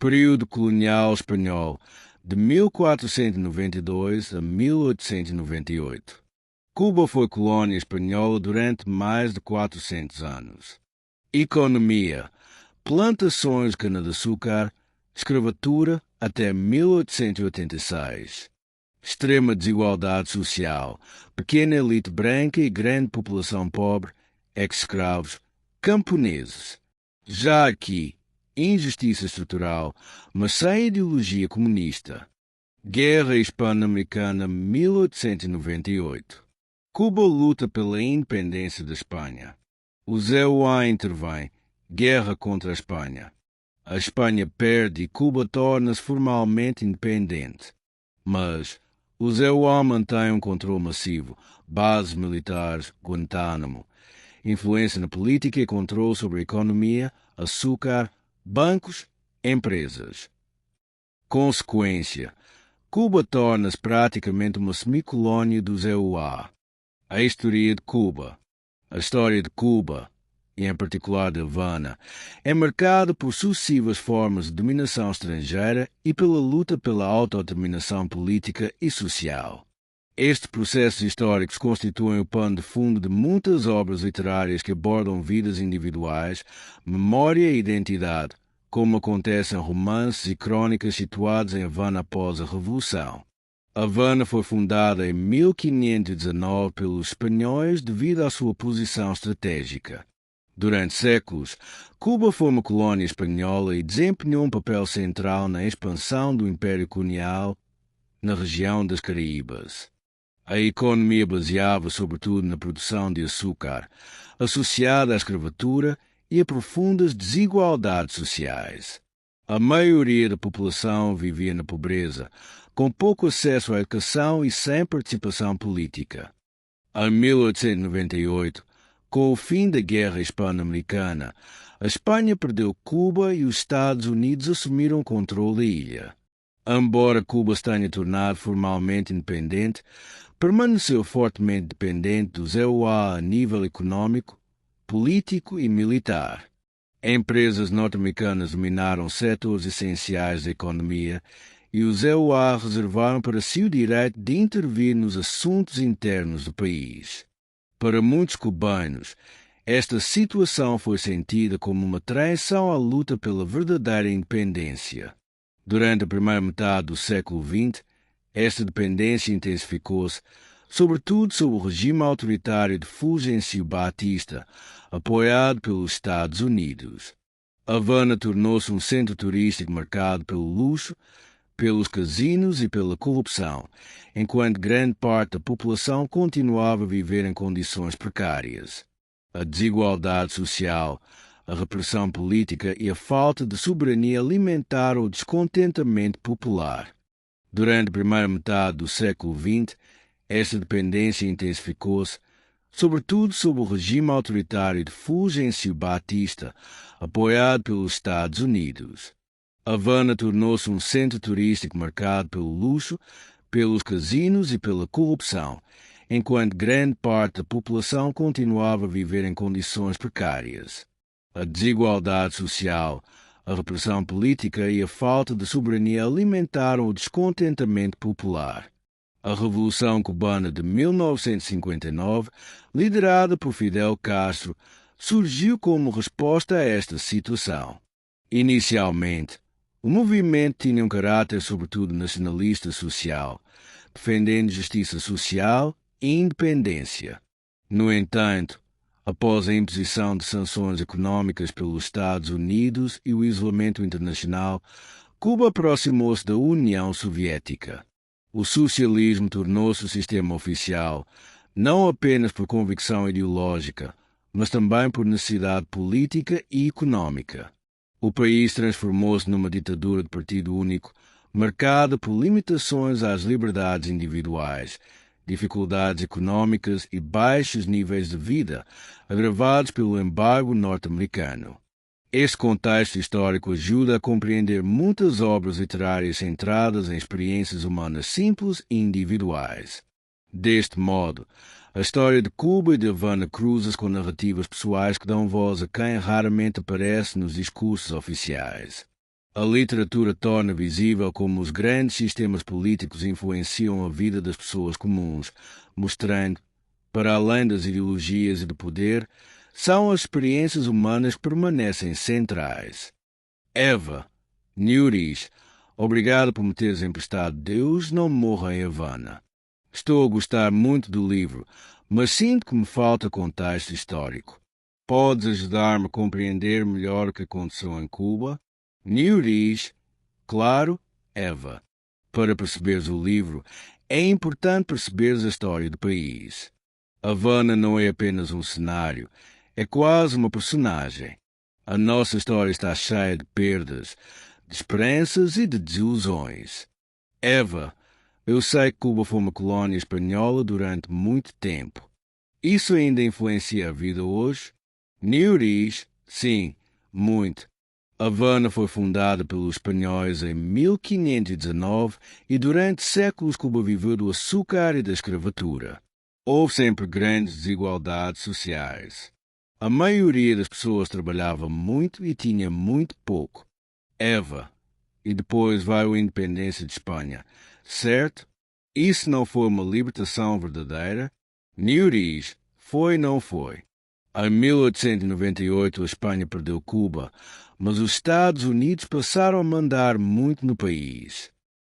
Período colonial espanhol, de 1492 a 1898. Cuba foi colônia espanhola durante mais de 400 anos. Economia: plantações de cana-de-açúcar, escravatura até 1886. Extrema desigualdade social, pequena elite branca e grande população pobre, ex-escravos, camponeses. Já aqui, injustiça estrutural, mas sem ideologia comunista. Guerra Hispano-Americana 1898. Cuba luta pela independência da Espanha. O ZEUA intervém. Guerra contra a Espanha. A Espanha perde e Cuba torna-se formalmente independente. Mas o ZEUA mantém um controle massivo, bases militares, Guantánamo, influência na política e controle sobre a economia, açúcar, bancos, empresas. Consequência: Cuba torna-se praticamente uma semicolônia do ZEUA. A história de Cuba. A história de Cuba, e em particular de Havana, é marcada por sucessivas formas de dominação estrangeira e pela luta pela autodeterminação política e social. Estes processos históricos constituem o pano de fundo de muitas obras literárias que abordam vidas individuais, memória e identidade, como acontece em romances e crônicas situados em Havana após a Revolução. Havana foi fundada em 1519 pelos espanhóis devido à sua posição estratégica. Durante séculos, Cuba foi uma colônia espanhola e desempenhou um papel central na expansão do Império Colonial na região das Caraíbas. A economia baseava sobretudo na produção de açúcar, associada à escravatura e a profundas desigualdades sociais. A maioria da população vivia na pobreza, com pouco acesso à educação e sem participação política. Em 1898, com o fim da Guerra Hispano-Americana, a Espanha perdeu Cuba e os Estados Unidos assumiram o controle da ilha. Embora Cuba se tenha tornado formalmente independente, permaneceu fortemente dependente do ZEUA a nível econômico, político e militar. Empresas norte-americanas dominaram setores essenciais da economia e o ZEUA reservaram para si o direito de intervir nos assuntos internos do país. Para muitos cubanos, esta situação foi sentida como uma traição à luta pela verdadeira independência. Durante a primeira metade do século XX, esta dependência intensificou-se, sobretudo sob o regime autoritário de Fulgêncio Batista, apoiado pelos Estados Unidos. Havana tornou-se um centro turístico marcado pelo luxo, pelos casinos e pela corrupção, enquanto grande parte da população continuava a viver em condições precárias. A desigualdade social, a repressão política e a falta de soberania alimentaram o descontentamento popular. Durante a primeira metade do século XX, esta dependência intensificou-se, sobretudo sob o regime autoritário de Fulgêncio Batista, apoiado pelos Estados Unidos. Havana tornou-se um centro turístico marcado pelo luxo, pelos casinos e pela corrupção, enquanto grande parte da população continuava a viver em condições precárias. A desigualdade social, a repressão política e a falta de soberania alimentaram o descontentamento popular. A Revolução Cubana de 1959, liderada por Fidel Castro, surgiu como resposta a esta situação. Inicialmente, o movimento tinha um caráter sobretudo nacionalista social, defendendo justiça social e independência. No entanto, após a imposição de sanções econômicas pelos Estados Unidos e o isolamento internacional, Cuba aproximou-se da União Soviética. O socialismo tornou-se o sistema oficial, não apenas por convicção ideológica, mas também por necessidade política e econômica. O país transformou-se numa ditadura de partido único, marcada por limitações às liberdades individuais, dificuldades econômicas e baixos níveis de vida, agravados pelo embargo norte-americano. Este contexto histórico ajuda a compreender muitas obras literárias centradas em experiências humanas simples e individuais. Deste modo, a história de Cuba e de Havana cruza-se com narrativas pessoais que dão voz a quem raramente aparece nos discursos oficiais. A literatura torna visível como os grandes sistemas políticos influenciam a vida das pessoas comuns, mostrando, para além das ideologias e do poder, são as experiências humanas que permanecem centrais. Eva, Newris, obrigado por me teres emprestado Deus não morra em Havana. Estou a gostar muito do livro, mas sinto que me falta contexto histórico. Podes ajudar-me a compreender melhor o que aconteceu em Cuba? Newris, claro, Eva. Para perceberes o livro, é importante perceberes a história do país. Havana não é apenas um cenário, é quase uma personagem. A nossa história está cheia de perdas, de esperanças e de desilusões. Eva, eu sei que Cuba foi uma colónia espanhola durante muito tempo. Isso ainda influencia a vida hoje? Newris, sim, muito. Havana foi fundada pelos espanhóis em 1519 e durante séculos Cuba viveu do açúcar e da escravatura. Houve sempre grandes desigualdades sociais. A maioria das pessoas trabalhava muito e tinha muito pouco. Eva, e depois veio a independência de Espanha, certo? Isso não foi uma libertação verdadeira? Newris, foi não foi? Em 1898 a Espanha perdeu Cuba, mas os Estados Unidos passaram a mandar muito no país.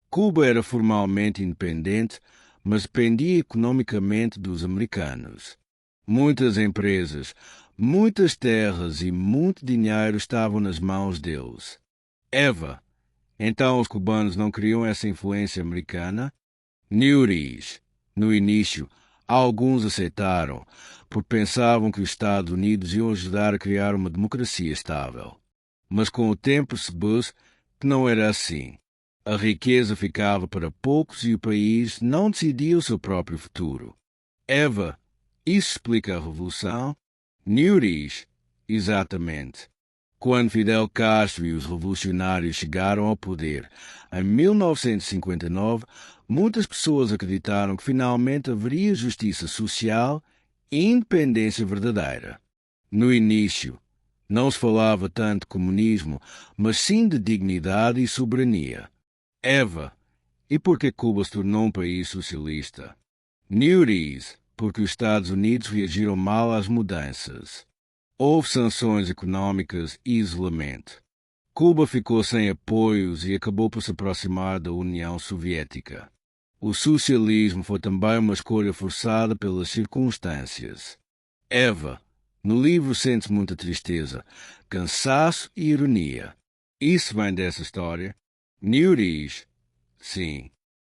Cuba era formalmente independente, mas dependia economicamente dos americanos. Muitas empresas, muitas terras e muito dinheiro estavam nas mãos deles. Eva, então os cubanos não queriam essa influência americana? Newris, no início, alguns aceitaram, porque pensavam que os Estados Unidos iam ajudar a criar uma democracia estável. Mas com o tempo percebeu-se que não era assim. A riqueza ficava para poucos e o país não decidia o seu próprio futuro. Eva, isso explica a Revolução? Newris, exatamente. Quando Fidel Castro e os revolucionários chegaram ao poder, em 1959, muitas pessoas acreditaram que finalmente haveria justiça social e independência verdadeira. No início, não se falava tanto de comunismo, mas sim de dignidade e soberania. Eva, e por que Cuba se tornou um país socialista? Newris, porque os Estados Unidos reagiram mal às mudanças. Houve sanções econômicas e isolamento. Cuba ficou sem apoios e acabou por se aproximar da União Soviética. O socialismo foi também uma escolha forçada pelas circunstâncias. Eva, no livro sente muita tristeza, cansaço e ironia. Isso vem dessa história? Newris, sim.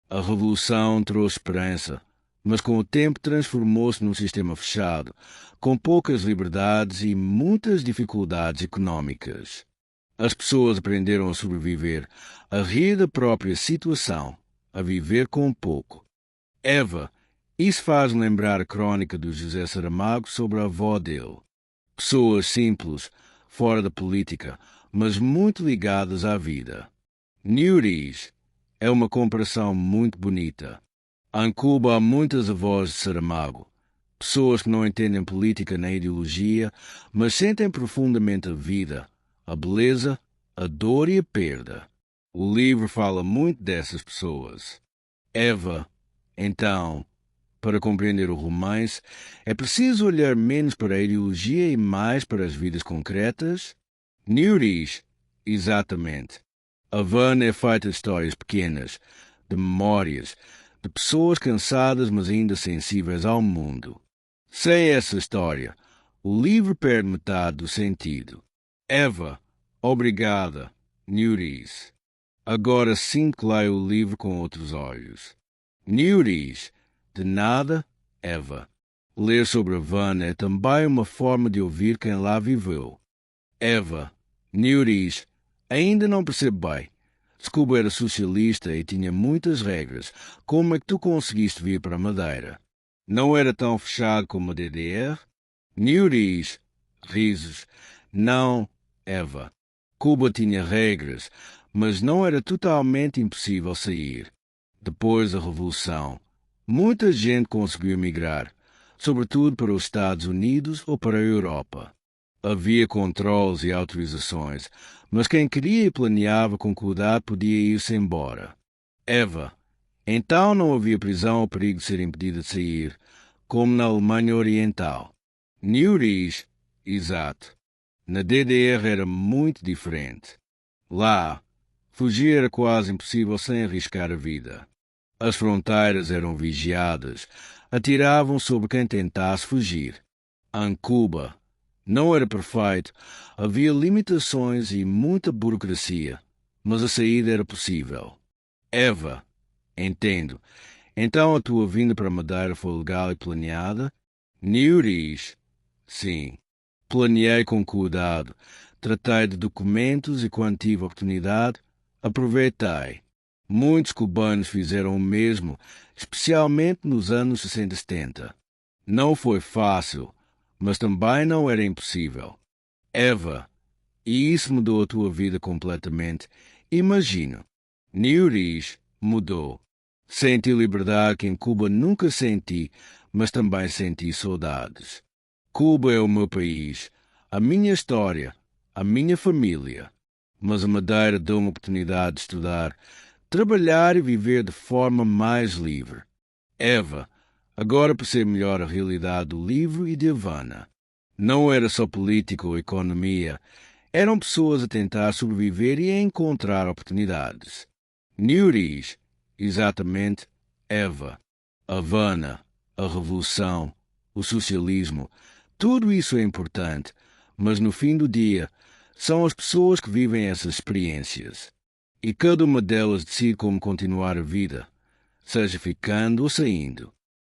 A Revolução trouxe esperança, mas com o tempo transformou-se num sistema fechado, com poucas liberdades e muitas dificuldades econômicas. As pessoas aprenderam a sobreviver, a rir da própria situação, a viver com pouco. Eva, isso faz-me lembrar a crônica do José Saramago sobre a avó dele. Pessoas simples, fora da política, mas muito ligadas à vida. Newris é uma comparação muito bonita. Em Cuba há muitas avós de Saramago, pessoas que não entendem política nem ideologia, mas sentem profundamente a vida, a beleza, a dor e a perda. O livro fala muito dessas pessoas. Eva, então, para compreender o romance, é preciso olhar menos para a ideologia e mais para as vidas concretas? Newris, exatamente. Havana é feita de histórias pequenas, de memórias, de pessoas cansadas mas ainda sensíveis ao mundo. Sem essa história, o livro perde metade do sentido. Eva, obrigada, Newris. Agora sinto que leio o livro com outros olhos. Newris, de nada, Eva. Ler sobre Havana é também uma forma de ouvir quem lá viveu. Eva, Newris, ainda não percebo bem. Se Cuba era socialista e tinha muitas regras, como é que tu conseguiste vir para a Madeira? Não era tão fechado como a DDR? Newris, risos. Não, Eva. Cuba tinha regras, mas não era totalmente impossível sair. Depois da Revolução, muita gente conseguiu emigrar, sobretudo para os Estados Unidos ou para a Europa. Havia controles e autorizações, Mas quem queria e planeava com cuidado podia ir-se embora. Eva. Então não havia prisão ou perigo de ser impedida de sair, como na Alemanha Oriental. Neuris, exato. Na DDR era muito diferente. Lá, fugir era quase impossível sem arriscar a vida. As fronteiras eram vigiadas, atiravam sobre quem tentasse fugir. Em Cuba, não era perfeito, havia limitações e muita burocracia, mas a saída era possível. Eva, entendo. Então a tua vinda para Madeira foi legal e planeada? Neuris, sim. Planeei com cuidado, tratei de documentos e quando tive oportunidade, aproveitei. Muitos cubanos fizeram o mesmo, especialmente nos anos 60 e 70. Não foi fácil, mas também não era impossível. Eva, e isso mudou a tua vida completamente. Imagino. Neuris mudou. Senti liberdade que em Cuba nunca senti, mas também senti saudades. Cuba é o meu país, a minha história, a minha família. Mas a Madeira deu uma oportunidade de estudar, trabalhar e viver de forma mais livre. Eva, agora percebo melhor a realidade do livro e de Havana. Não era só política ou economia, eram pessoas a tentar sobreviver e a encontrar oportunidades. Neuris, exatamente, Eva, Havana, a Revolução, o socialismo, tudo isso é importante, mas no fim do dia, são as pessoas que vivem essas experiências. E cada uma delas decide como continuar a vida, seja ficando ou saindo.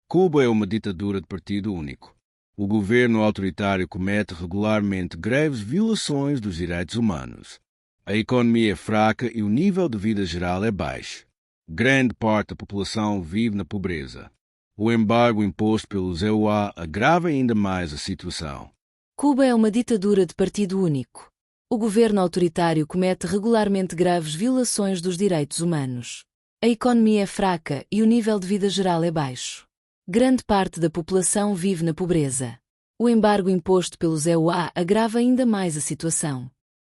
Cuba é uma ditadura de partido único. O governo autoritário comete regularmente graves violações dos direitos humanos. A economia é fraca e o nível de vida geral é baixo. Grande parte da população vive na pobreza. O embargo imposto pelos EUA agrava ainda mais a situação. Cuba é uma ditadura de partido único. O governo autoritário comete regularmente graves violações dos direitos humanos. A economia é fraca e o nível de vida geral é baixo. Grande parte da população vive na pobreza. O embargo imposto pelos EUA agrava ainda mais a situação.